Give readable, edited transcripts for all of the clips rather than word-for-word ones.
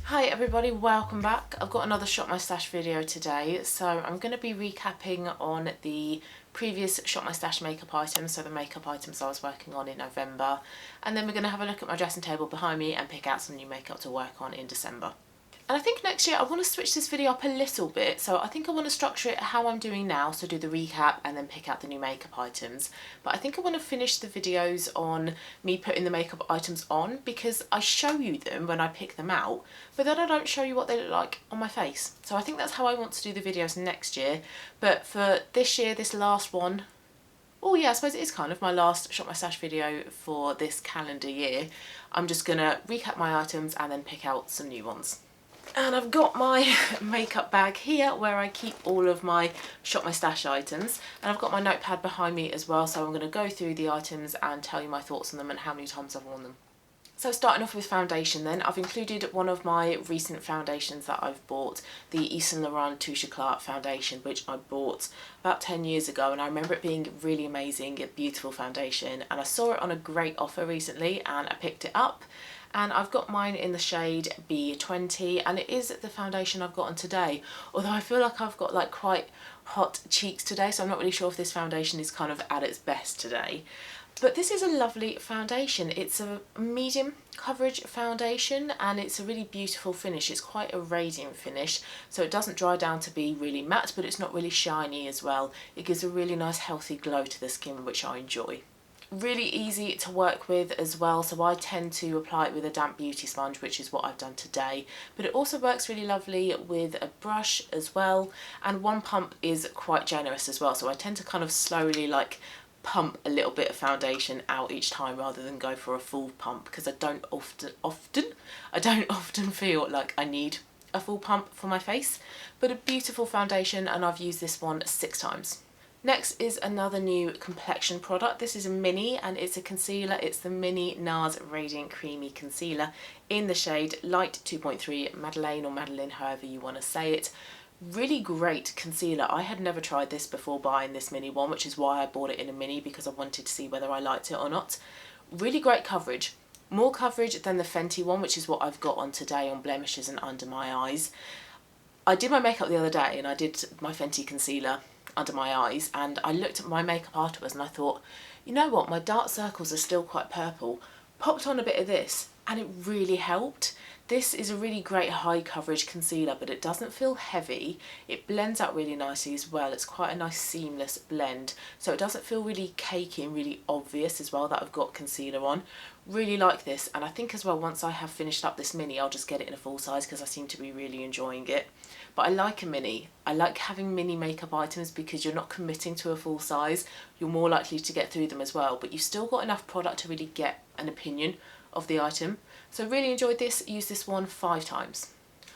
Hi everybody, welcome back. I've got another Shop My Stash video today, so I'm going to be recapping on the previous Shop My Stash makeup items, so the makeup items I was working on in November, and then we're going to have a look at my dressing table behind me and pick out some new makeup to work on in December. And I think next year I want to switch this video up a little bit, so I think I want to structure it how I'm doing now, so do the recap and then pick out the new makeup items. But I think I want to finish the videos on me putting the makeup items on, because I show you them when I pick them out, but then I don't show you what they look like on my face. So I think that's how I want to do the videos next year. But for this year, this last one, oh yeah, I suppose it is kind of my last Shop My Stash video for this calendar year, I'm just going to recap my items and then pick out some new ones. And I've got my makeup bag here where I keep all of my Shop My Stash items, and I've got my notepad behind me as well, so I'm going to go through the items and tell you my thoughts on them and how many times I've worn them. So starting off with foundation then, I've included one of my recent foundations that I've bought, the Yves Saint Laurent Touche Éclat foundation, which I bought about 10 years ago, and I remember it being really amazing, a beautiful foundation, and I saw it on a great offer recently and I picked it up. And I've got mine in the shade B20, and it is the foundation I've got on today, although I feel like I've got like quite hot cheeks today, so I'm not really sure if this foundation is kind of at its best today. But this is a lovely foundation. It's a medium coverage foundation and it's a really beautiful finish. It's quite a radiant finish, so it doesn't dry down to be really matte, but it's not really shiny as well. It gives a really nice healthy glow to the skin, which I enjoy. Really easy to work with as well, so I tend to apply it with a damp beauty sponge, which is what I've done today, but it also works really lovely with a brush as well, and one pump is quite generous as well, so I tend to kind of slowly like pump a little bit of foundation out each time rather than go for a full pump, because I don't often feel like I need a full pump for my face. But a beautiful foundation, and I've used this one 6 times. Next is another new complexion product. This is a mini and it's a concealer. It's the mini Nars Radiant Creamy Concealer in the shade Light 2.3 Madeleine, or Madeline, however you want to say it. Really great concealer. I had never tried this before buying this mini one, which is why I bought it in a mini, because I wanted to see whether I liked it or not. Really great coverage. More coverage than the Fenty one, which is what I've got on today on blemishes and under my eyes. I did my makeup the other day and I did my Fenty concealer under my eyes, and I looked at my makeup afterwards and I thought, you know what, my dark circles are still quite purple. Popped on a bit of this and it really helped. This is a really great high coverage concealer, but it doesn't feel heavy. It blends out really nicely as well. It's quite a nice seamless blend, so it doesn't feel really cakey and really obvious as well that I've got concealer on. Really like this, and I think as well once I have finished up this mini I'll just get it in a full size, because I seem to be really enjoying it. But I like a mini. I like having mini makeup items because you're not committing to a full size. You're more likely to get through them as well, but you've still got enough product to really get an opinion of the item. So really enjoyed this, used this one 5 times.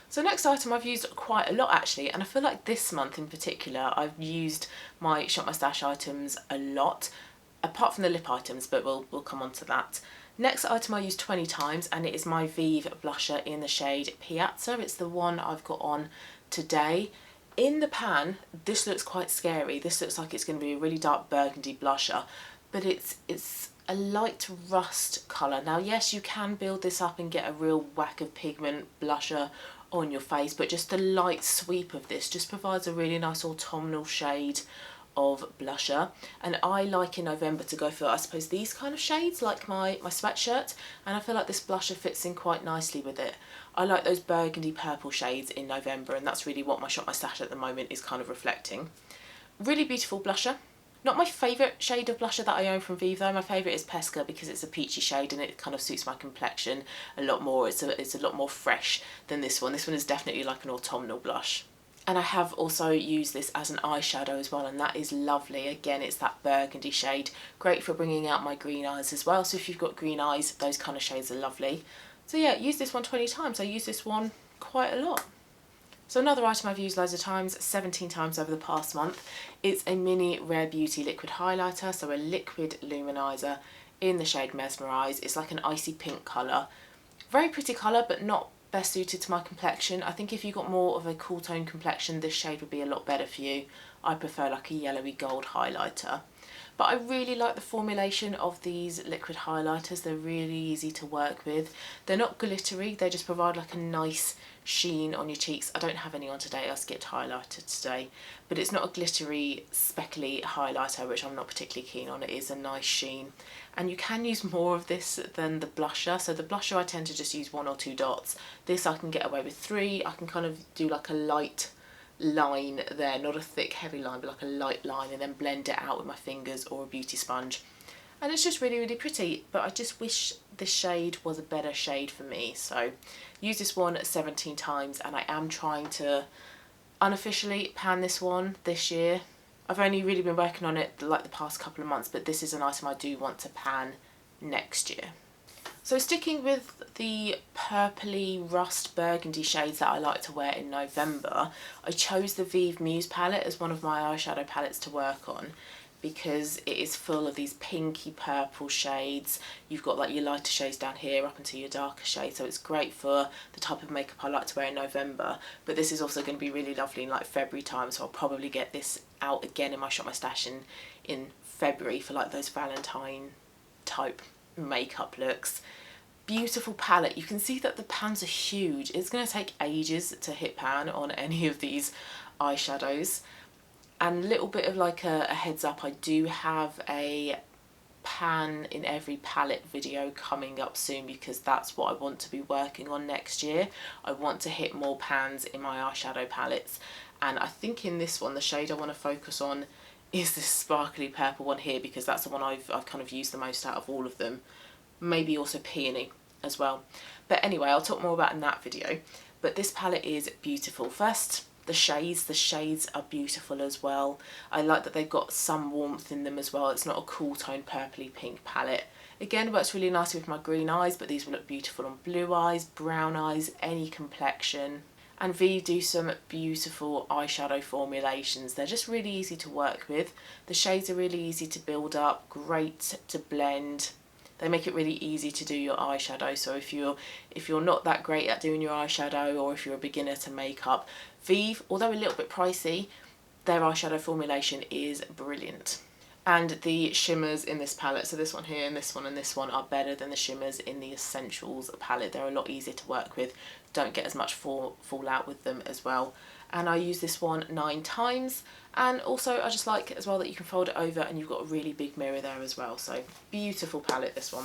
So next item I've used quite a lot actually, and I feel like this month in particular I've used my Shop My Stash items a lot, apart from the lip items, but we'll come on to that. Next item I used 20 times, and it is my Vieve blusher in the shade Piazza. It's the one I've got on today. In the pan this looks quite scary. This looks like it's going to be a really dark burgundy blusher, but it's a light rust colour. Now yes, you can build this up and get a real whack of pigment blusher on your face, but just the light sweep of this just provides a really nice autumnal shade of blusher. And I like in November to go for, I suppose, these kind of shades like my sweatshirt, and I feel like this blusher fits in quite nicely with it. I like those burgundy purple shades in November, and that's really what my Shop My Stash at the moment is kind of reflecting. Really beautiful blusher. Not my favourite shade of blusher that I own from Vieve though. My favourite is Pesca, because it's a peachy shade and it kind of suits my complexion a lot more. It's a lot more fresh than this one. This one is definitely like an autumnal blush. And I have also used this as an eyeshadow as well, and that is lovely. Again, it's that burgundy shade, great for bringing out my green eyes as well. So if you've got green eyes, those kind of shades are lovely. So yeah, use this one 20 times. I use this one quite a lot. So another item I've used loads of times, 17 times over the past month, is a mini Rare Beauty liquid highlighter, so a liquid luminizer in the shade Mesmerize. It's like an icy pink colour. Very pretty colour, but not best suited to my complexion. I think if you've got more of a cool tone complexion, this shade would be a lot better for you. I prefer like a yellowy gold highlighter. But I really like the formulation of these liquid highlighters. They're really easy to work with. They're not glittery, they just provide like a nice sheen on your cheeks. I don't have any on today, I skipped highlighter today, but it's not a glittery speckly highlighter, which I'm not particularly keen on. It is a nice sheen, and you can use more of this than the blusher. So the blusher I tend to just use 1 or 2 dots. This I can get away with 3. I can kind of do like a light line there, not a thick heavy line, but like a light line, and then blend it out with my fingers or a beauty sponge, and it's just really, really pretty. But I just wish this shade was a better shade for me, so use this one 17 times, and I am trying to unofficially pan this one this year. I've only really been working on it like the past couple of months, but this is an item I do want to pan next year. So sticking with the purpley rust burgundy shades that I like to wear in November, I chose the Vieve Muse palette as one of my eyeshadow palettes to work on, because it is full of these pinky purple shades. You've got like your lighter shades down here up into your darker shades, so it's great for the type of makeup I like to wear in November. But this is also going to be really lovely in like February time, so I'll probably get this out again in my Shop My Stash in February for like those Valentine type makeup looks. Beautiful palette. You can see that the pans are huge. It's going to take ages to hit pan on any of these eyeshadows. And a little bit of like a heads up, I do have a pan in every palette video coming up soon, because that's what I want to be working on next year. I want to hit more pans in my eyeshadow palettes, and I think in this one the shade I want to focus on is this sparkly purple one here, because that's the one I've kind of used the most out of all of them. Maybe also Peony as well. But anyway, I'll talk more about in that video. But this palette is beautiful. First, the shades are beautiful as well. I like that they've got some warmth in them as well. It's not a cool tone purpley pink palette. Again, works really nicely with my green eyes, but these will look beautiful on blue eyes, brown eyes, any complexion. And Vieve do some beautiful eyeshadow formulations. They're just really easy to work with. The shades are really easy to build up, great to blend. They make it really easy to do your eyeshadow. So if you're not that great at doing your eyeshadow, or if you're a beginner to makeup, Vieve, although a little bit pricey, their eyeshadow formulation is brilliant. And the shimmers in this palette, so this one here and this one and this one, are better than the shimmers in the Essentials palette. They're a lot easier to work with, don't get as much fallout with them as well. And I use this one 9 times, and also I just like as well that you can fold it over and you've got a really big mirror there as well. So beautiful palette, this one.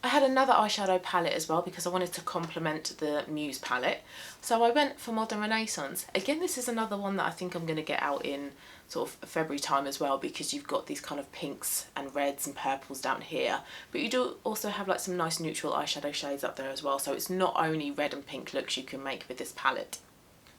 I had another eyeshadow palette as well because I wanted to complement the Muse palette, so I went for Modern Renaissance. Again, this is another one that I think I'm going to get out in sort of February time as well, because you've got these kind of pinks and reds and purples down here, but you do also have like some nice neutral eyeshadow shades up there as well, so it's not only red and pink looks you can make with this palette.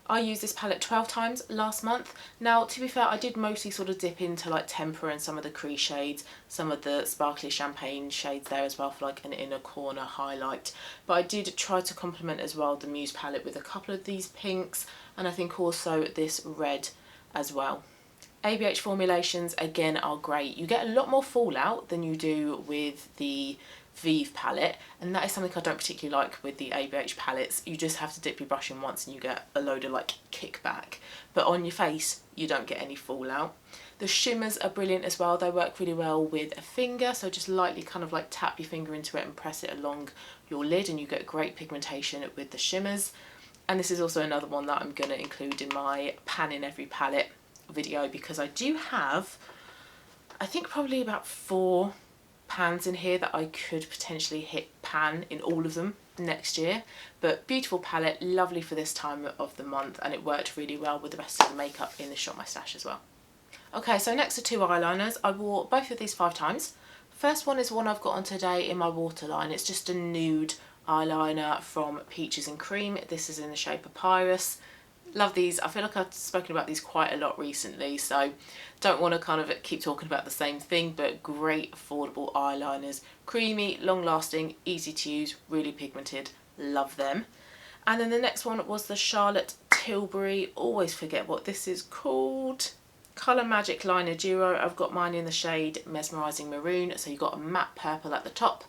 I used this palette 12 times last month. Now, to be fair, I did mostly sort of dip into like Temper and some of the Crease shades, some of the sparkly champagne shades there as well for like an inner corner highlight. But I did try to complement as well the Muse palette with a couple of these pinks, and I think also this red as well. ABH formulations, again, are great. You get a lot more fallout than you do with the Vieve palette, and that is something I don't particularly like with the ABH palettes. You just have to dip your brush in once and you get a load of like kickback, but on your face you don't get any fallout. The shimmers are brilliant as well. They work really well with a finger, so just lightly kind of like tap your finger into it and press it along your lid and you get great pigmentation with the shimmers. And this is also another one that I'm going to include in my pan in every palette video, because I do have, I think, probably about 4 pans in here that I could potentially hit pan in all of them next year. But beautiful palette, lovely for this time of the month, and it worked really well with the rest of the makeup in the Shop My Stash as well. Okay, so next are 2 eyeliners. I wore both of these 5 times. First one is one I've got on today in my waterline. It's just a nude eyeliner from Peaches and Cream. This is in the shade Papyrus. Love these. I feel like I've spoken about these quite a lot recently, so don't want to kind of keep talking about the same thing, but great affordable eyeliners. Creamy, long lasting, easy to use, really pigmented. Love them. And then the next one was the Charlotte Tilbury, always forget what this is called, Colour Magic Liner Duo. I've got mine in the shade Mesmerising Maroon, so you've got a matte purple at the top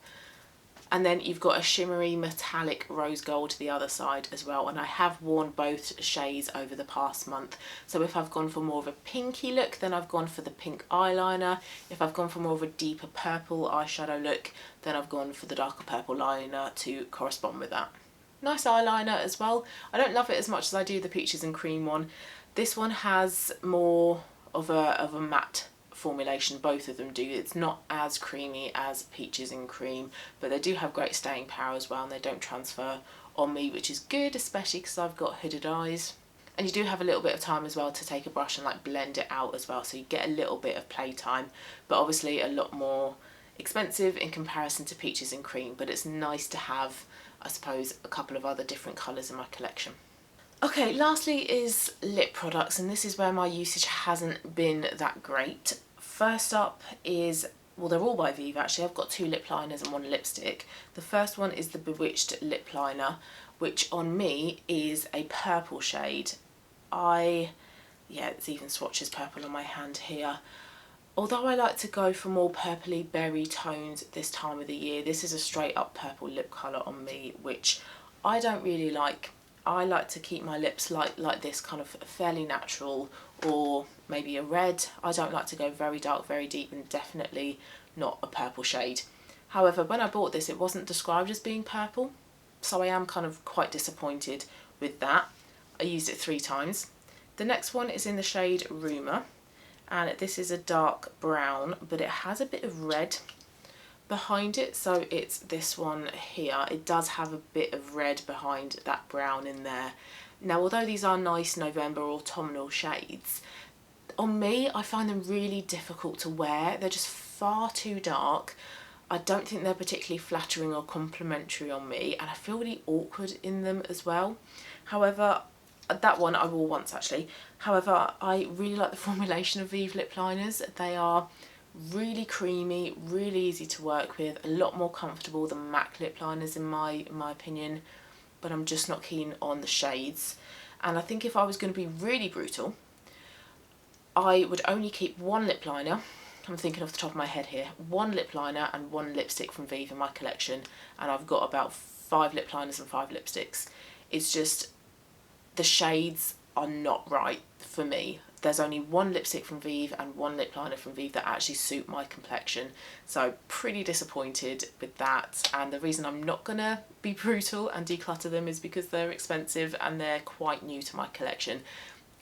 And then you've got a shimmery metallic rose gold the other side as well, and I have worn both shades over the past month. So if I've gone for more of a pinky look, then I've gone for the pink eyeliner. If I've gone for more of a deeper purple eyeshadow look, then I've gone for the darker purple liner to correspond with that. Nice eyeliner as well. I don't love it as much as I do the peaches and cream one. This one has more of a matte formulation, both of them do. It's not as creamy as peaches and cream, but they do have great staying power as well, and they don't transfer on me, which is good, especially because I've got hooded eyes. And you do have a little bit of time as well to take a brush and like blend it out as well, so you get a little bit of playtime, but obviously a lot more expensive in comparison to peaches and cream. But it's nice to have, I suppose, a couple of other different colours in my collection. Okay, lastly is lip products, and this is where my usage hasn't been that great. First up is, well, they're all by Vieve actually. I've got 2 lip liners and 1 lipstick. The first one is the Bewitched lip liner, which on me is a purple shade. Yeah, it's even swatches purple on my hand here. Although I like to go for more purpley berry tones this time of the year, this is a straight up purple lip colour on me, which I don't really like. I like to keep my lips like this, kind of fairly natural, or maybe a red. I don't like to go very dark, very deep, and definitely not a purple shade. However, when I bought this, it wasn't described as being purple, so I am kind of quite disappointed with that. I used it 3 times. The next one is in the shade Rumour, and this is a dark brown, but it has a bit of red behind it, so it's this one here. It does have a bit of red behind that brown in there. Now, although these are nice November autumnal shades, on me I find them really difficult to wear. They're just far too dark. I don't think they're particularly flattering or complimentary on me, and I feel really awkward in them as well. However, that one I wore once actually. However, I really like the formulation of Vieve lip liners. They are really creamy, really easy to work with, a lot more comfortable than MAC lip liners in my opinion, but I'm just not keen on the shades. And I think if I was going to be really brutal, I would only keep 1 lip liner. I'm thinking off the top of my head here, 1 lip liner and 1 lipstick from Vieve in my collection, and I've got about 5 lip liners and 5 lipsticks. It's just the shades are not right for me. There's only 1 lipstick from Vieve and 1 lip liner from Vieve that actually suit my complexion, so pretty disappointed with that. And the reason I'm not gonna be brutal and declutter them is because they're expensive and they're quite new to my collection,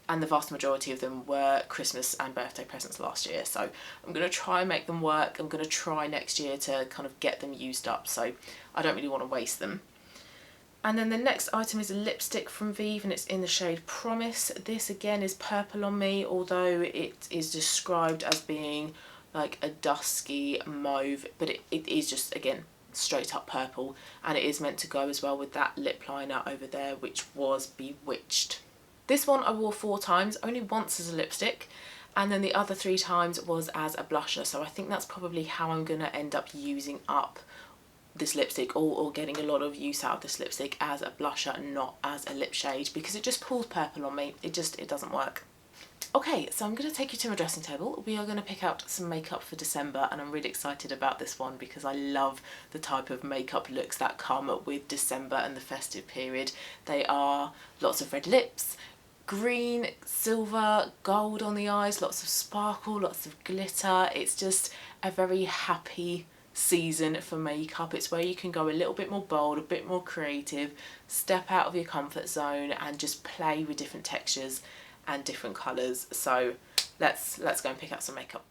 and the vast majority of them were Christmas and birthday presents last year, so I'm gonna try and make them work. I'm gonna try next year to kind of get them used up, so I don't really want to waste them. And then the next item is a lipstick from Vieve, and it's in the shade Promise. This again is purple on me, although it is described as being like a dusky mauve, but it is just, again, straight up purple, and it is meant to go as well with that lip liner over there, which was Bewitched. This one I wore 4 times, only once as a lipstick, and then the other 3 times was as a blusher, so I think that's probably how I'm going to end up using up this lipstick, or getting a lot of use out of this lipstick as a blusher and not as a lip shade, because it just pulls purple on me. It doesn't work. Okay, so I'm going to take you to my dressing table. We are going to pick out some makeup for December, and I'm really excited about this one because I love the type of makeup looks that come with December and the festive period. They are lots of red lips, green, silver, gold on the eyes, lots of sparkle, lots of glitter. It's just a very happy season for makeup. It's where you can go a little bit more bold, a bit more creative, step out of your comfort zone and just play with different textures and different colours. So let's go and pick out some makeup.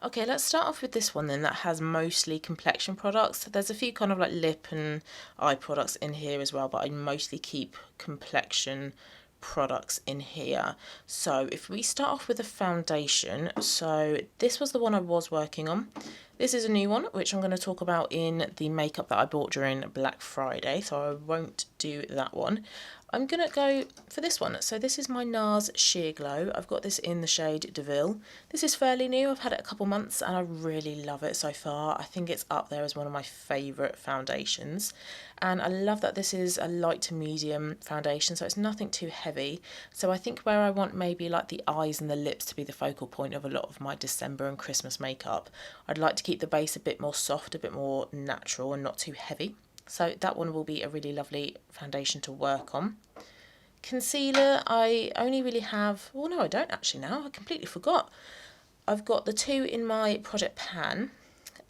Okay, let's start off with this one then, that has mostly complexion products. There's a few kind of like lip and eye products in here as well, but I mostly keep complexion products in here. So if we start off with a foundation, so this was the one I was working on. This is a new one, which I'm going to talk about in the makeup that I bought during Black Friday, so I won't do that one. I'm going to go for this one. So this is my Nars Sheer Glow. I've got this in the shade DeVille. This is fairly new. I've had it a couple months and I really love it so far. I think it's up there as one of my favourite foundations. And I love that this is a light to medium foundation, so it's nothing too heavy. So I think where I want maybe like the eyes and the lips to be the focal point of a lot of my December and Christmas makeup, I'd like to keep the base a bit more soft, a bit more natural and not too heavy. So that one will be a really lovely foundation to work on. Concealer, I only really have, well no I don't actually now, I completely forgot. I've got the two in my project pan,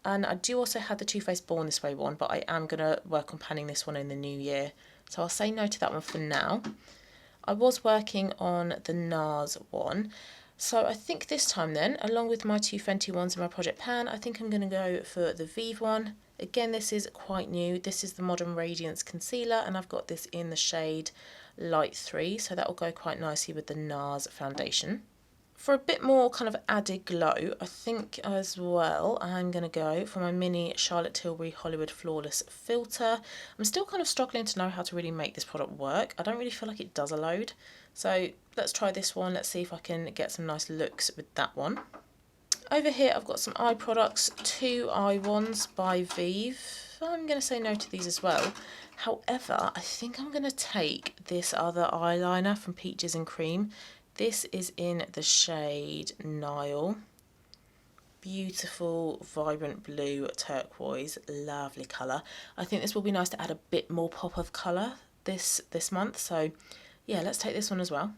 and I do also have the Too Faced Born This Way one, but I am going to work on panning this one in the new year. So I'll say no to that one for now. I was working on the Nars one. So I think this time then, along with my two Fenty ones in my project pan, I think I'm going to go for the Vieve one. Again, this is quite new. This is the Modern Radiance Concealer, and I've got this in the shade Light 3, so that will go quite nicely with the Nars foundation. For a bit more kind of added glow, I think as well I'm going to go for my mini Charlotte Tilbury Hollywood Flawless Filter. I'm still kind of struggling to know how to really make this product work. I don't really feel like it does a load. So let's try this one. Let's see if I can get some nice looks with that one. Over here I've got some eye products, two eye ones by Vieve. I'm going to say no to these as well. However, I think I'm going to take this other eyeliner from Peaches and Cream. This is in the shade Nile. Beautiful, vibrant blue turquoise, lovely colour. I think this will be nice to add a bit more pop of colour this month. So yeah, let's take this one as well.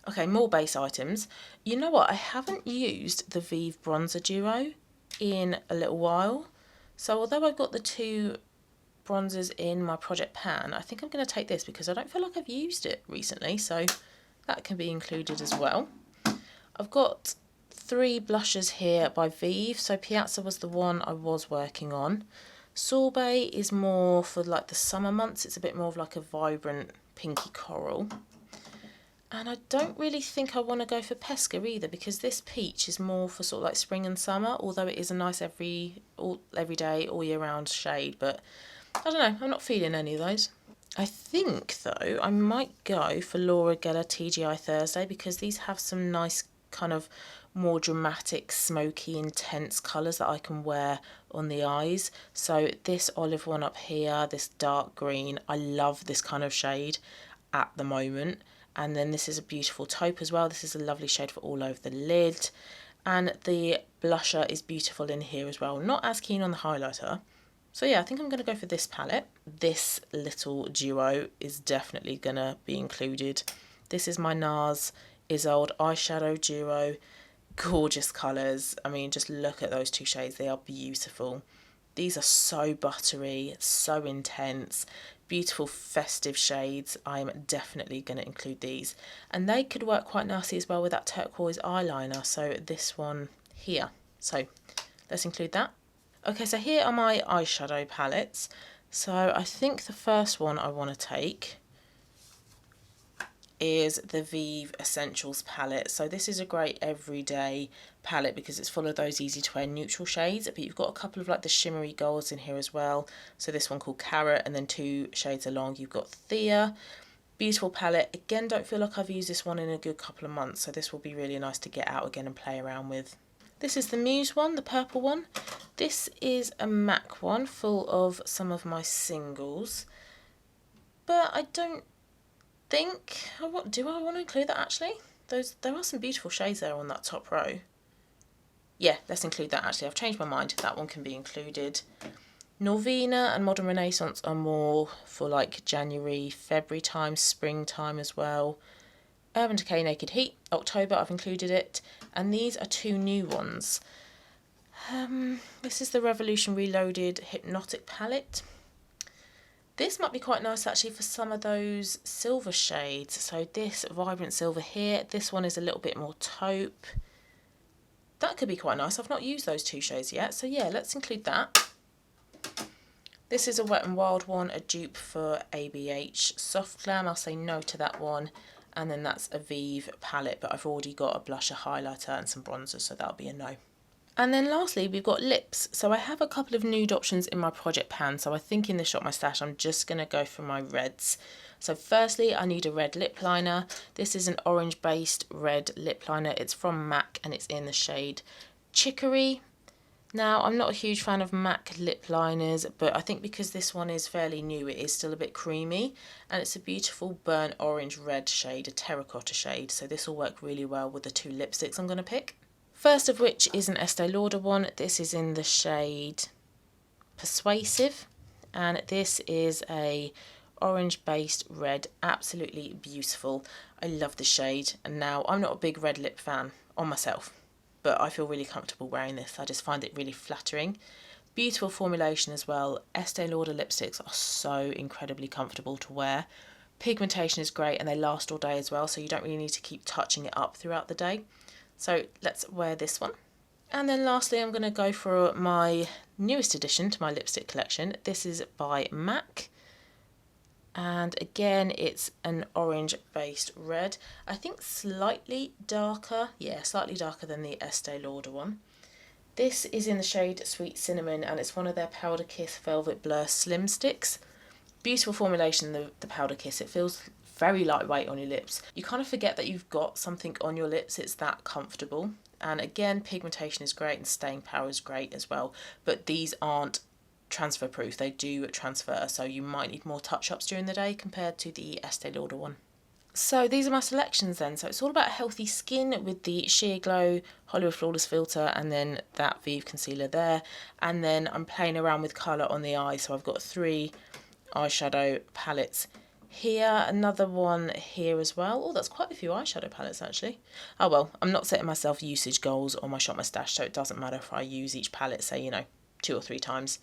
Okay, more base items. You know what? I haven't used the Vieve Bronzer Duo in a little while. So although I've got the two bronzers in my project pan, I think I'm going to take this because I don't feel like I've used it recently. So that can be included as well. I've got three blushes here by Vieve. So Piazza was the one I was working on. Sorbet is more for like the summer months. It's a bit more of like a vibrant pinky coral. And I don't really think I want to go for Pesca either, because this peach is more for sort of like spring and summer, although it is a nice every day, all year round shade. But I don't know, I'm not feeling any of those. I think though I might go for Laura Geller TGI Thursday, because these have some nice kind of more dramatic, smoky, intense colours that I can wear on the eyes. So this olive one up here, this dark green, I love this kind of shade at the moment. And then this is a beautiful taupe as well. This is a lovely shade for all over the lid. And the blusher is beautiful in here as well. Not as keen on the highlighter. So yeah, I think I'm going to go for this palette. This little duo is definitely going to be included. This is my Nars Isolde eyeshadow duo. Gorgeous colours. I mean, just look at those two shades. They are beautiful. These are so buttery, so intense. Beautiful festive shades. I am definitely going to include these. And they could work quite nicely as well with that turquoise eyeliner. So this one here. So let's include that. Okay, so here are my eyeshadow palettes. So I think the first one I want to take is the Vieve Essentials palette. So this is a great everyday palette because it's full of those easy to wear neutral shades, but you've got a couple of like the shimmery golds in here as well. So this one called Carrot, and then two shades along you've got Thea. Beautiful palette. Again, don't feel like I've used this one in a good couple of months, so this will be really nice to get out again and play around with. This is the Muse one, the purple one. This is a MAC one full of some of my singles, but I don't think, do I want to include that actually? There are some beautiful shades there on that top row. Yeah, let's include that actually. I've changed my mind. That one can be included. Norvina and Modern Renaissance are more for like January, February time, springtime as well. Urban Decay Naked Heat, October, I've included it. And these are two new ones. This is the Revolution Reloaded Hypnotic palette. This might be quite nice actually for some of those silver shades. So this vibrant silver here, this one is a little bit more taupe. That could be quite nice. I've not used those two shades yet. So yeah, let's include that. This is a Wet n Wild one, a dupe for ABH Soft Glam. I'll say no to that one. And then that's a Vieve palette, but I've already got a blusher, highlighter and some bronzer, so that'll be a no. And then lastly, we've got lips. So I have a couple of nude options in my project pan. So I think in the Shop My Stash, I'm just going to go for my reds. So firstly, I need a red lip liner. This is an orange-based red lip liner. It's from MAC and it's in the shade Chicory. Now, I'm not a huge fan of MAC lip liners, but I think because this one is fairly new, it is still a bit creamy. And it's a beautiful burnt orange red shade, a terracotta shade. So this will work really well with the two lipsticks I'm going to pick. First of which is an Estee Lauder one. This is in the shade Persuasive. and this is a orange based red, absolutely beautiful. I love the shade, and now I'm not a big red lip fan on myself, but I feel really comfortable wearing this. I just find it really flattering. Beautiful formulation as well. Estee Lauder lipsticks are so incredibly comfortable to wear. Pigmentation is great and they last all day as well, so you don't really need to keep touching it up throughout the day. So let's wear this one. And then lastly, I'm going to go for my newest addition to my lipstick collection. This is by MAC. And again, it's an orange based red. I think slightly darker. Yeah, slightly darker than the Estee Lauder one. This is in the shade Sweet Cinnamon, and it's one of their Powder Kiss Velvet Blur Slim Sticks. Beautiful formulation, the Powder Kiss. It feels very lightweight on your lips. You kind of forget that you've got something on your lips. It's that comfortable. And again, pigmentation is great and staying power is great as well. But these aren't transfer proof. They do transfer, so you might need more touch-ups during the day compared to the Estee Lauder one. So these are my selections then. So it's all about healthy skin with the Sheer Glow Hollywood Flawless filter and then that Vieve concealer there. And then I'm playing around with colour on the eye. So I've got 3 eyeshadow palettes here, another one here as well. Oh, that's quite a few eyeshadow palettes actually. Oh well, I'm not setting myself usage goals on my Shop My Stash, so it doesn't matter if I use each palette, say, you know, 2 or 3 times.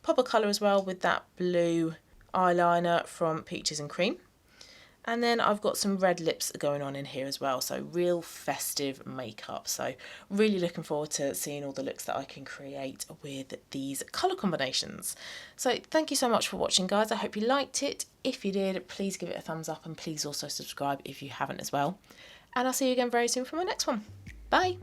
Pop a colour as well with that blue eyeliner from Peaches and Cream. And then I've got some red lips going on in here as well, so real festive makeup. So really looking forward to seeing all the looks that I can create with these colour combinations. So thank you so much for watching, guys. I hope you liked it. If you did, please give it a thumbs up and please also subscribe if you haven't as well. And I'll see you again very soon for my next one. Bye!